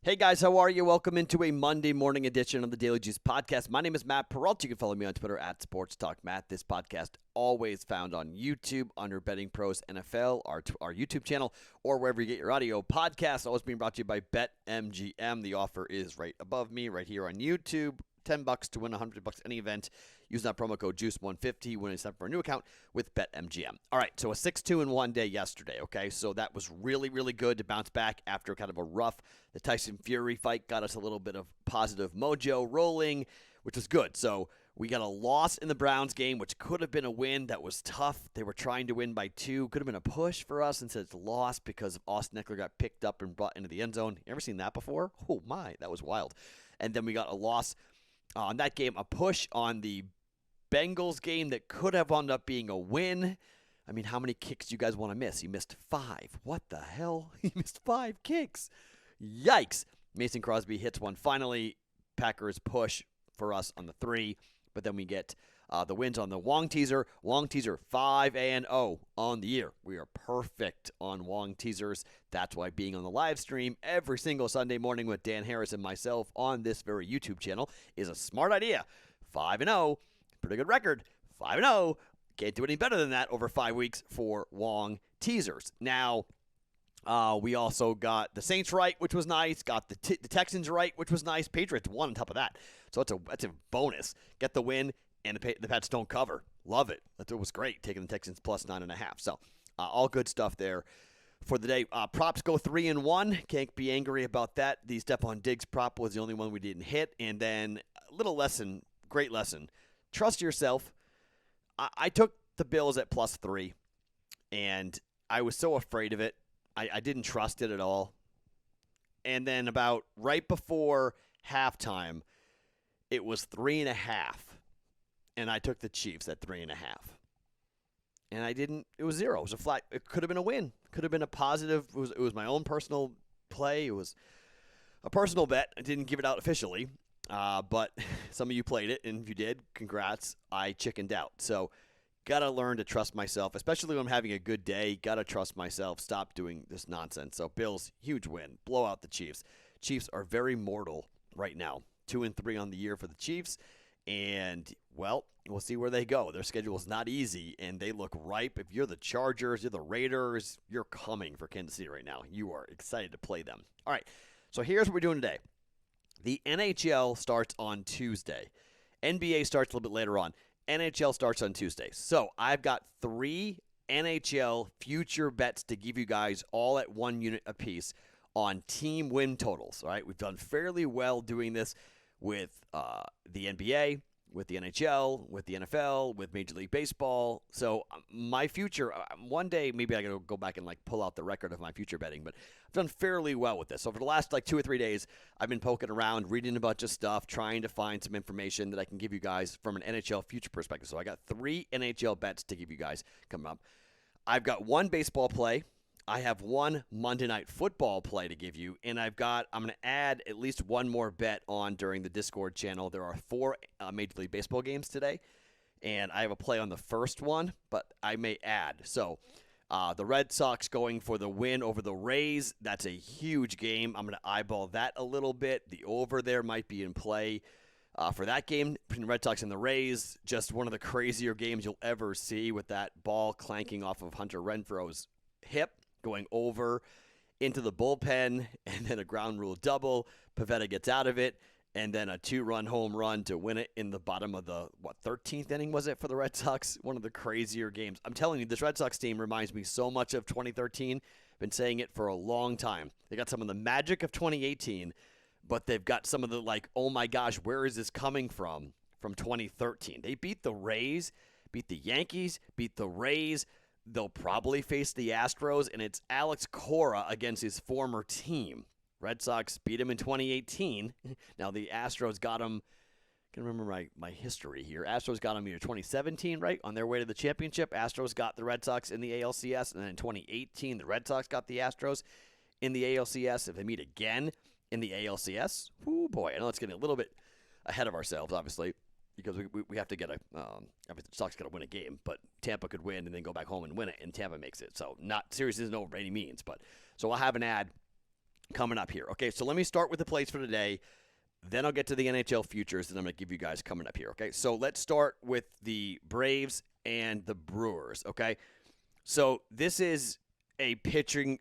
Hey guys, how are you? Welcome into a Monday morning edition of the Daily Juice Podcast. My name is Matt Perrault. You can follow me on Twitter at Sports Talk Matt. This podcast always found on YouTube under Betting Pros NFL, our YouTube channel, or wherever you get your audio podcasts. Always being brought to you by BetMGM. The offer is right above me, right here on YouTube. $10 to win $100 any event. Use that promo code JUICE150 when you sign up for a new account with BetMGM. All right, so a 6-2-1 day yesterday, okay? So that was really, really good to bounce back after kind of a rough. The Tyson Fury fight got us a little bit of positive mojo rolling, which was good. So we got a loss in the Browns game, which could have been a win. That was tough. They were trying to win by 2. Could have been a push for us. Instead, it's a loss because Austin Eckler got picked up and brought into the end zone. You ever seen that before? Oh, my, that was wild. And then we got a loss on that game, a push on the Bengals game that could have wound up being a win. I mean, how many kicks do you guys want to miss? You missed 5. What the hell? You missed 5 kicks. Yikes. Mason Crosby hits one finally. Packers push for us on the 3. But then we get the wins on the Wong teaser. Wong teaser 5-0 on the year. We are perfect on Wong teasers. That's why being on the live stream every single Sunday morning with Dan Harris and myself on this very YouTube channel is a smart idea. 5-0, pretty good record. 5-0, can't do any better than that over 5 weeks for Wong teasers. Now, we also got the Saints right, which was nice. Got the Texans right, which was nice. Patriots won on top of that. So that's a bonus. Get the win, and the Pats don't cover. Love it. That was great, taking the Texans plus 9.5. So all good stuff there for the day. Props go 3-1. Can't be angry about that. The Stephon Diggs prop was the only one we didn't hit. And then a little lesson, great lesson. Trust yourself. I took the Bills at plus 3, and I was so afraid of it. I didn't trust it at all. And then about right before halftime, it was 3.5. And I took the Chiefs at 3.5. And I didn't, it was 0. It was a flat, it could have been a win. Could have been a positive. It was my own personal play. It was a personal bet. I didn't give it out officially. But some of you played it, and if you did, congrats. I chickened out. So, got to learn to trust myself, especially when I'm having a good day. Got to trust myself. Stop doing this nonsense. So, Bills, huge win. Blow out the Chiefs. Chiefs are very mortal right now. 2-3 on the year for the Chiefs. And, well, we'll see where they go. Their schedule is not easy, and they look ripe. If you're the Chargers, you're the Raiders, you're coming for Kansas City right now. You are excited to play them. All right, so here's what we're doing today. The NHL starts on Tuesday. NBA starts a little bit later on. NHL starts on Tuesday. So I've got 3 NHL future bets to give you guys all at 1 unit apiece on team win totals. All right, we've done fairly well doing this with the NBA, with the NHL, with the NFL, with Major League Baseball. So my future, one day maybe I got to go back and pull out the record of my future betting, but I've done fairly well with this. So for the last 2 or 3 days, I've been poking around, reading a bunch of stuff, trying to find some information that I can give you guys from an NHL future perspective. So I got 3 NHL bets to give you guys coming up. I've got 1 baseball play. I have 1 Monday Night Football play to give you, and I'm going to add at least 1 more bet on during the Discord channel. There are 4 Major League Baseball games today, and I have a play on the first one, but I may add. So the Red Sox going for the win over the Rays. That's a huge game. I'm going to eyeball that a little bit. The over there might be in play for that game between the Red Sox and the Rays. Just one of the crazier games you'll ever see with that ball clanking off of Hunter Renfroe's hip, going over into the bullpen, and then a ground rule double. Pivetta gets out of it, and then a 2-run home run to win it in the bottom of the, 13th inning was it for the Red Sox? One of the crazier games. I'm telling you, this Red Sox team reminds me so much of 2013. Been saying it for a long time. They got some of the magic of 2018, but they've got some of the, oh my gosh, where is this coming from 2013. They beat the Rays, beat the Yankees, beat the Rays. They'll probably face the Astros, and it's Alex Cora against his former team. Red Sox beat him in 2018. Now, the Astros got him, I can remember my history here. Astros got him either 2017, right, on their way to the championship. Astros got the Red Sox in the ALCS, and then in 2018, the Red Sox got the Astros in the ALCS. If they meet again in the ALCS, oh boy, I know it's getting a little bit ahead of ourselves, obviously, because we have to get the Sox got to win a game, but Tampa could win and then go back home and win it, and Tampa makes it. So series isn't over by any means, but so I'll have an ad coming up here. Okay, so let me start with the plays for today. Then I'll get to the NHL futures that I'm going to give you guys coming up here. Okay, so let's start with the Braves and the Brewers. Okay, so this is a pitching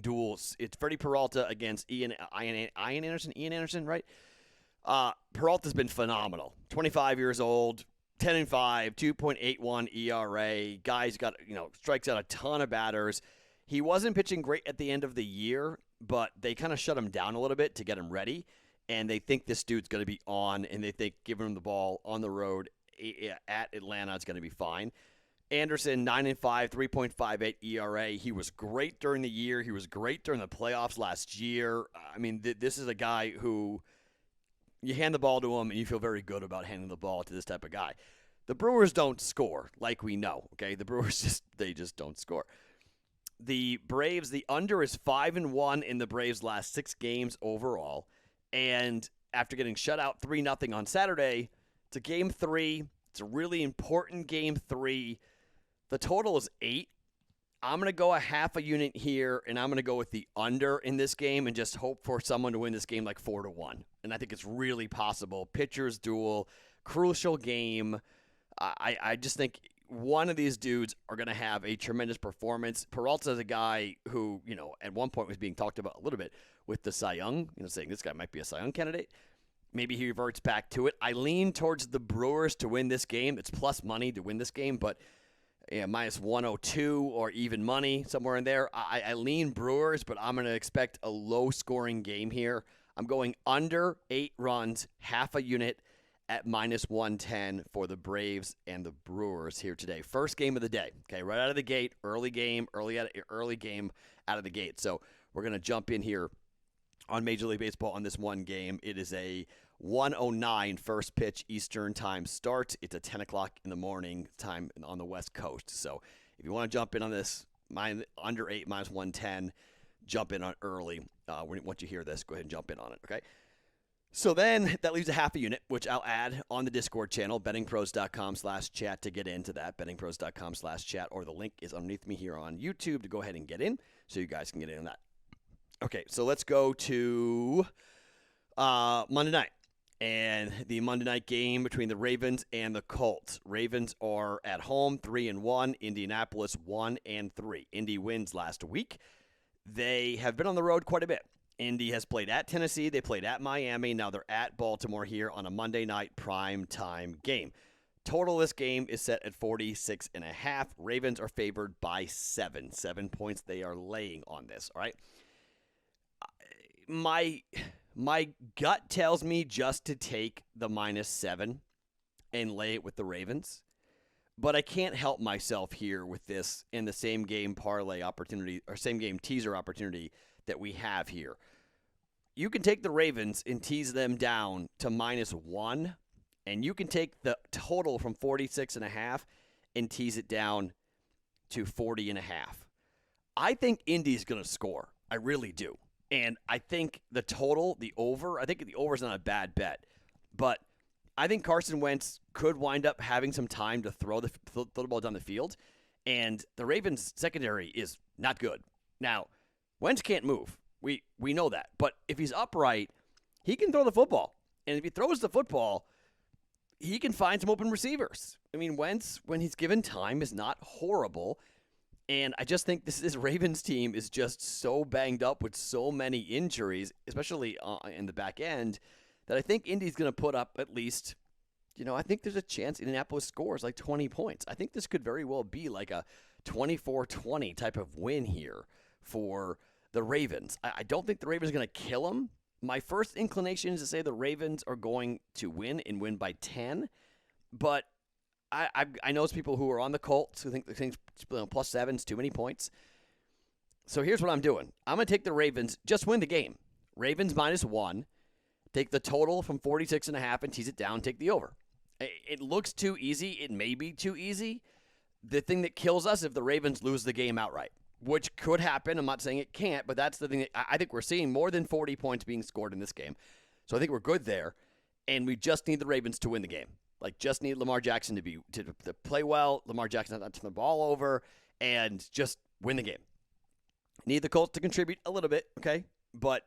duel. It's Freddie Peralta against Ian Anderson, right? Peralta's been phenomenal. 25 years old, 10-5, 2.81 ERA. Guy's got, strikes out a ton of batters. He wasn't pitching great at the end of the year, but they kind of shut him down a little bit to get him ready. And they think this dude's going to be on, and they think giving him the ball on the road at Atlanta is going to be fine. Anderson, 9-5, 3.58 ERA. He was great during the year. He was great during the playoffs last year. I mean, this is a guy who you hand the ball to him, and you feel very good about handing the ball to this type of guy. The Brewers don't score, like we know, okay? The Brewers just don't score. The Braves, the under is 5-1 in the Braves' last 6 games overall. And after getting shut out 3-0 on Saturday, it's a Game 3. It's a really important Game 3. The total is 8. I'm going to go a half a unit here, and I'm going to go with the under in this game and just hope for someone to win this game like 4-1. And I think it's really possible. Pitchers duel, crucial game. I just think one of these dudes are going to have a tremendous performance. Peralta is a guy who, at one point was being talked about a little bit with the Cy Young, saying this guy might be a Cy Young candidate. Maybe he reverts back to it. I lean towards the Brewers to win this game. It's plus money to win this game, but minus 102 or even money, somewhere in there. I lean Brewers, but I'm going to expect a low-scoring game here. I'm going under 8 runs, half a unit at minus 110 for the Braves and the Brewers here today. First game of the day, okay, right out of the gate, early game out of the gate. So we're going to jump in here on Major League Baseball on this one game. It is a 1:09 first pitch Eastern time start. It's a 10 o'clock in the morning time on the West Coast. So if you want to jump in on this, under 8 minus 110, jump in on early. Once you hear this, go ahead and jump in on it, okay? So then that leaves a half a unit, which I'll add on the Discord channel, bettingpros.com/chat to get into that, bettingpros.com/chat, or the link is underneath me here on YouTube to go ahead and get in so you guys can get in on that. Okay, so let's go to Monday night. And the Monday night game between the Ravens and the Colts. Ravens are at home, 3-1. Indianapolis, 1-3. Indy wins last week. They have been on the road quite a bit. Indy has played at Tennessee. They played at Miami. Now they're at Baltimore here on a Monday night prime time game. Total of this game is set at 46.5. Ravens are favored by 7. 7 points they are laying on this, all right? My gut tells me just to take the -7 and lay it with the Ravens. But I can't help myself here with this in the same game parlay opportunity or same game teaser opportunity that we have here. You can take the Ravens and tease them down to -1, and you can take the total from 46.5 and tease it down to 40.5. I think Indy's going to score. I really do. And I think the total, the over, I think the over is not a bad bet. But I think Carson Wentz could wind up having some time to throw the ball down the field. And the Ravens' secondary is not good. Now, Wentz can't move. We know that. But if he's upright, he can throw the football. And if he throws the football, he can find some open receivers. I mean, Wentz, when he's given time, is not horrible. And I just think this Ravens team is just so banged up with so many injuries, especially in the back end, that I think Indy's going to put up at least, I think there's a chance Indianapolis scores like 20 points. I think this could very well be like a 24-20 type of win here for the Ravens. I don't think the Ravens are going to kill them. My first inclination is to say the Ravens are going to win and win by 10, but I know it's people who are on the Colts who think the thing's +7 is too many points. So here's what I'm doing. I'm going to take the Ravens, just win the game. Ravens -1, take the total from 46.5 and tease it down, take the over. It looks too easy. It may be too easy. The thing that kills us if the Ravens lose the game outright, which could happen. I'm not saying it can't, but that's the thing that I think we're seeing more than 40 points being scored in this game. So I think we're good there, and we just need the Ravens to win the game. Like, just need Lamar Jackson to play well, Lamar Jackson not to turn the ball over, and just win the game. Need the Colts to contribute a little bit, okay? but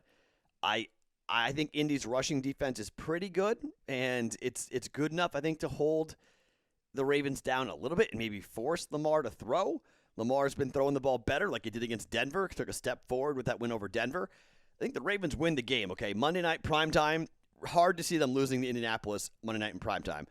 I I think Indy's rushing defense is pretty good, and it's good enough, I think, to hold the Ravens down a little bit and maybe force Lamar to throw. Lamar's been throwing the ball better like he did against Denver. Took a step forward with that win over Denver. I think the Ravens win the game, okay? Monday night primetime, hard to see them losing to Indianapolis Monday night in primetime.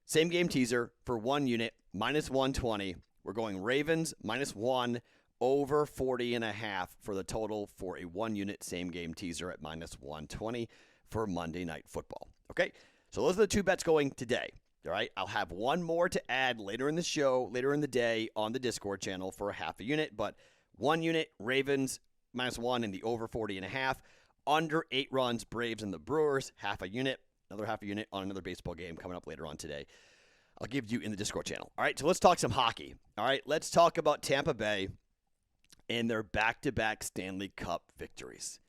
Same game teaser for 1 unit, minus 120. We're going Ravens, minus 1, over 40.5 for the total for a 1 unit same game teaser at minus 120 for Monday Night Football. Okay, so those are the 2 bets going today. All right, I'll have one more to add later in the show, later in the day on the Discord channel for a half a unit. But 1 unit, Ravens, minus 1 in the over 40.5. Under 8 runs, Braves and the Brewers, half a unit. Another half a unit on another baseball game coming up later on today. I'll give you in the Discord channel. All right, so let's talk some hockey. All right, let's talk about Tampa Bay and their back-to-back Stanley Cup victories.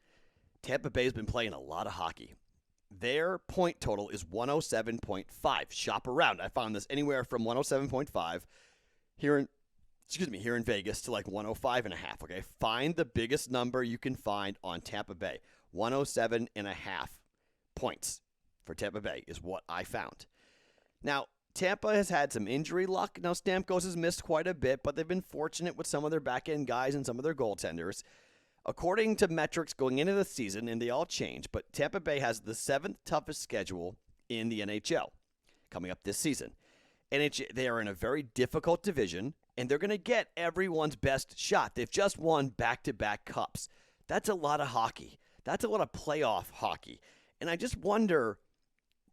Tampa Bay has been playing a lot of hockey. Their point total is 107.5. Shop around. I found this anywhere from 107.5 here in Vegas to like 105.5. Okay, find the biggest number you can find on Tampa Bay. 107.5 points for Tampa Bay is what I found. Now, Tampa has had some injury luck. Now, Stamkos has missed quite a bit, but they've been fortunate with some of their back-end guys and some of their goaltenders. According to metrics going into the season, and they all change, but Tampa Bay has the 7th toughest schedule in the NHL coming up this season. They are in a very difficult division, and they're going to get everyone's best shot. They've just won back-to-back cups. That's a lot of hockey. That's a lot of playoff hockey. And I just wonder,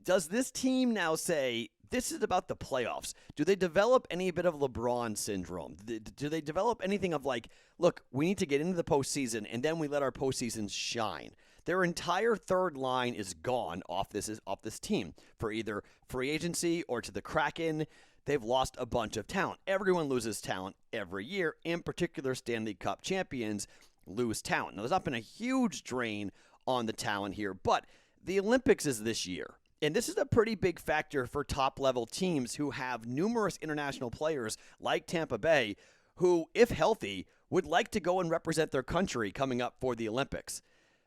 does this team now say, this is about the playoffs? Do they develop any bit of LeBron syndrome? Do they develop anything of like, look, we need to get into the postseason, and then we let our postseasons shine? Their entire third line is gone off this team for either free agency or to the Kraken. They've lost a bunch of talent. Everyone loses talent every year. In particular, Stanley Cup champions lose talent. Now, there's not been a huge drain on the talent here, but the Olympics is this year. And this is a pretty big factor for top-level teams who have numerous international players like Tampa Bay who, if healthy, would like to go and represent their country coming up for the Olympics.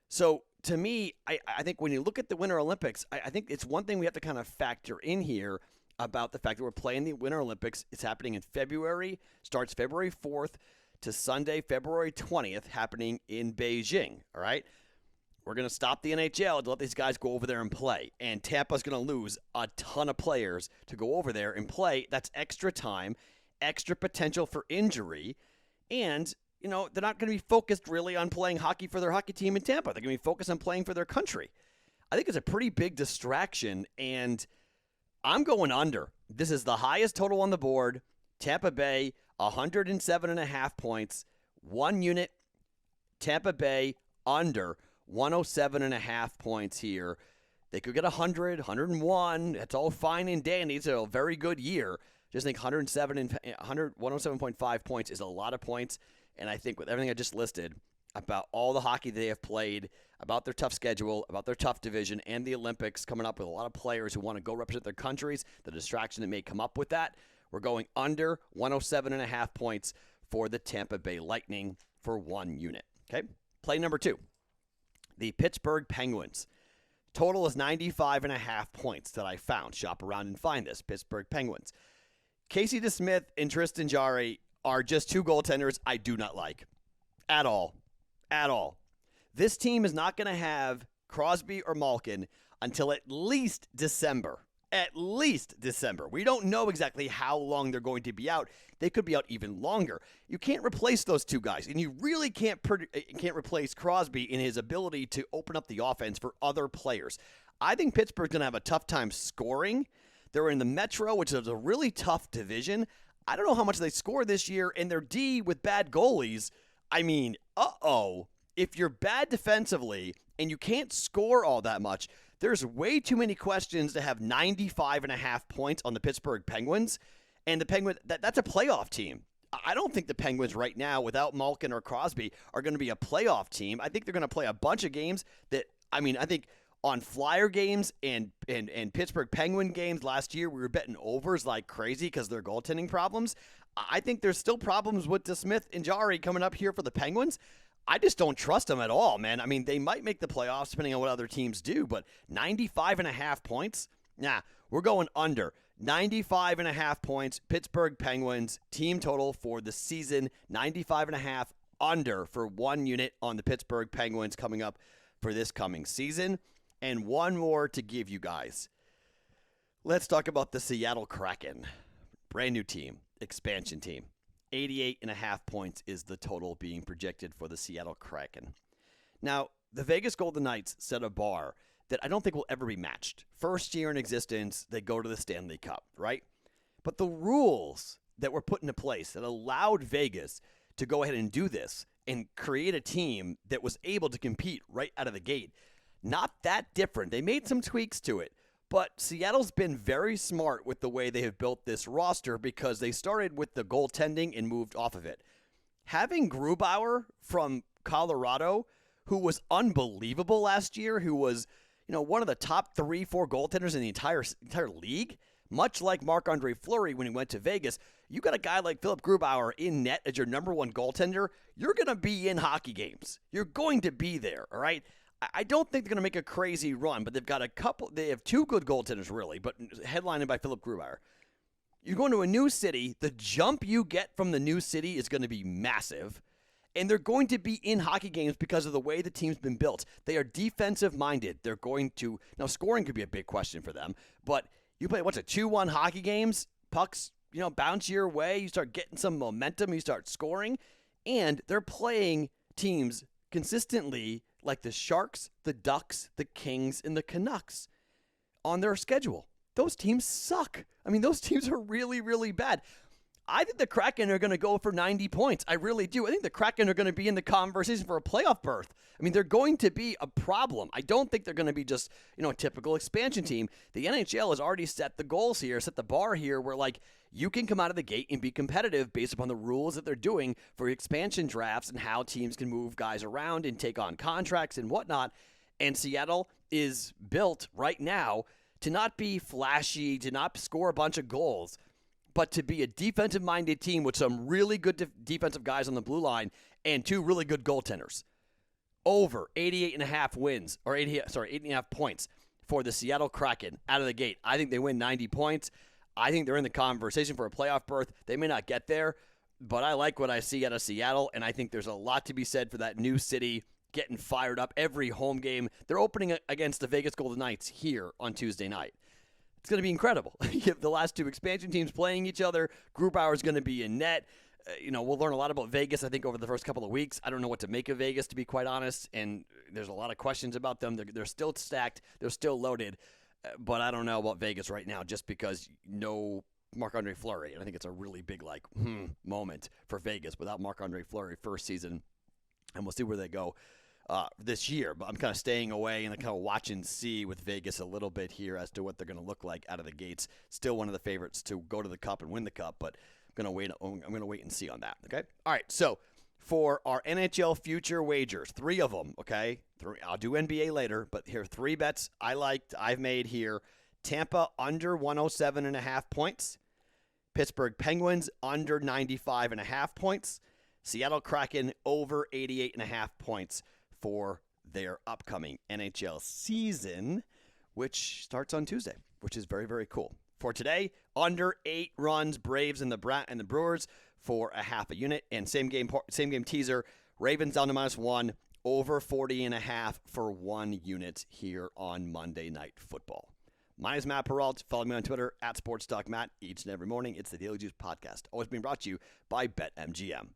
So, to me, I think when you look at the Winter Olympics, I think it's one thing we have to kind of factor in here about the fact that we're playing the Winter Olympics. It's happening in February, starts February 4th to Sunday, February 20th, happening in Beijing, all right? We're going to stop the NHL to let these guys go over there and play. And Tampa's going to lose a ton of players to go over there and play. That's extra time, extra potential for injury. And, they're not going to be focused really on playing hockey for their hockey team in Tampa. They're going to be focused on playing for their country. I think it's a pretty big distraction, and I'm going under. This is the highest total on the board. Tampa Bay, 107.5 points. 1 unit, Tampa Bay, under 107.5 points here. They could get 100, 101. That's all fine and dandy. It's a very good year. Just think 107.5 points is a lot of points. And I think with everything I just listed about all the hockey they have played, about their tough schedule, about their tough division, and the Olympics coming up with a lot of players who want to go represent their countries, the distraction that may come up with that, we're going under 107.5 points for the Tampa Bay Lightning for 1 unit. Okay, play number 2. The Pittsburgh Penguins. Total is 95.5 points that I found. Shop around and find this. Pittsburgh Penguins. Casey DeSmith and Tristan Jarry are just 2 goaltenders I do not like. At all. At all. This team is not going to have Crosby or Malkin until at least December. At least December. We don't know exactly how long they're going to be out. They could be out even longer. You can't replace those 2 guys, and you really can't replace Crosby in his ability to open up the offense for other players. I think Pittsburgh's going to have a tough time scoring. They're in the Metro, which is a really tough division. I don't know how much they score this year, and their D with bad goalies. I mean, if you're bad defensively and you can't score all that much, there's way too many questions to have 95.5 points on the Pittsburgh Penguins. And the Penguins, that's a playoff team. I don't think the Penguins right now, without Malkin or Crosby, are going to be a playoff team. I think they're going to play a bunch of games that, I think on Flyer games and Pittsburgh Penguin games last year, we were betting overs like crazy because of their goaltending problems. I think there's still problems with DeSmith and Jarry coming up here for the Penguins. I just don't trust them at all, man. I mean, they might make the playoffs depending on what other teams do, but 95.5 points? Nah, we're going under. 95.5 points, Pittsburgh Penguins, team total for the season, 95.5 under for 1 unit on the Pittsburgh Penguins coming up for this coming season. And one more to give you guys. Let's talk about the Seattle Kraken. Brand new team, expansion team. 88.5 points is the total being projected for the Seattle Kraken. Now, the Vegas Golden Knights set a bar that I don't think will ever be matched. First year in existence, they go to the Stanley Cup, right? But the rules that were put into place that allowed Vegas to go ahead and do this and create a team that was able to compete right out of the gate, not that different. They made some tweaks to it. But Seattle's been very smart with the way they have built this roster because they started with the goaltending and moved off of it. Having Grubauer from Colorado, who was unbelievable last year, who was, one of the top 3-4 goaltenders in the entire league, much like Marc-Andre Fleury when he went to Vegas, you got a guy like Philip Grubauer in net as your number one goaltender, you're going to be in hockey games. You're going to be there, all right? I don't think they're going to make a crazy run, but they have 2 good goaltenders, really, but headlined by Philip Grubauer. You're going to a new city. The jump you get from the new city is going to be massive, and they're going to be in hockey games because of the way the team's been built. They are defensive-minded. They're going to – now, scoring could be a big question for them, but you play, 2-1 hockey games, pucks, bounce your way, you start getting some momentum, you start scoring, and they're playing teams consistently – like the Sharks, the Ducks, the Kings, and the Canucks on their schedule. Those teams suck. I mean, those teams are really, really bad. I think the Kraken are going to go for 90 points. I really do. I think the Kraken are going to be in the conversation for a playoff berth. I mean, they're going to be a problem. I don't think they're going to be just, a typical expansion team. The NHL has already set the goals here, set the bar here where, you can come out of the gate and be competitive based upon the rules that they're doing for expansion drafts and how teams can move guys around and take on contracts and whatnot. And Seattle is built right now to not be flashy, to not score a bunch of goals, but to be a defensive-minded team with some really good defensive guys on the blue line and 2 really good goaltenders. Over 88.5 wins, or 8.5 points for the Seattle Kraken out of the gate. I think they win 90 points. I think they're in the conversation for a playoff berth. They may not get there, but I like what I see out of Seattle, and I think there's a lot to be said for that new city getting fired up every home game. They're opening against the Vegas Golden Knights here on Tuesday night. It's going to be incredible. You have the last 2 expansion teams playing each other. Grubauer is going to be in net. We'll learn a lot about Vegas, I think, over the first couple of weeks. I don't know what to make of Vegas, to be quite honest, and there's a lot of questions about them. They're still stacked. They're still loaded. But I don't know about Vegas right now just because no Marc-Andre Fleury. And I think it's a really big, moment for Vegas without Marc-Andre Fleury first season. And we'll see where they go this year. But I'm kind of staying away and kind of watch and see with Vegas a little bit here as to what they're going to look like out of the gates. Still one of the favorites to go to the Cup and win the Cup, but I'm going to wait and see on that, okay? All right, so for our NHL future wagers, 3 of them, okay? 3. I'll do NBA later, but here are 3 bets I've made here. Tampa under 107.5 points. Pittsburgh Penguins under 95.5 points. Seattle Kraken over 88.5 points for their upcoming NHL season, which starts on Tuesday, which is very, very cool. For today, under 8 runs, Braves and the Brewers for a half a unit. And same game teaser, Ravens down to -1, over 40.5 for 1 unit here on Monday Night Football. My name is Matt Perrault. Follow me on Twitter @SportsTalkMatt. Each and every morning, it's the Daily Juice Podcast, always being brought to you by BetMGM.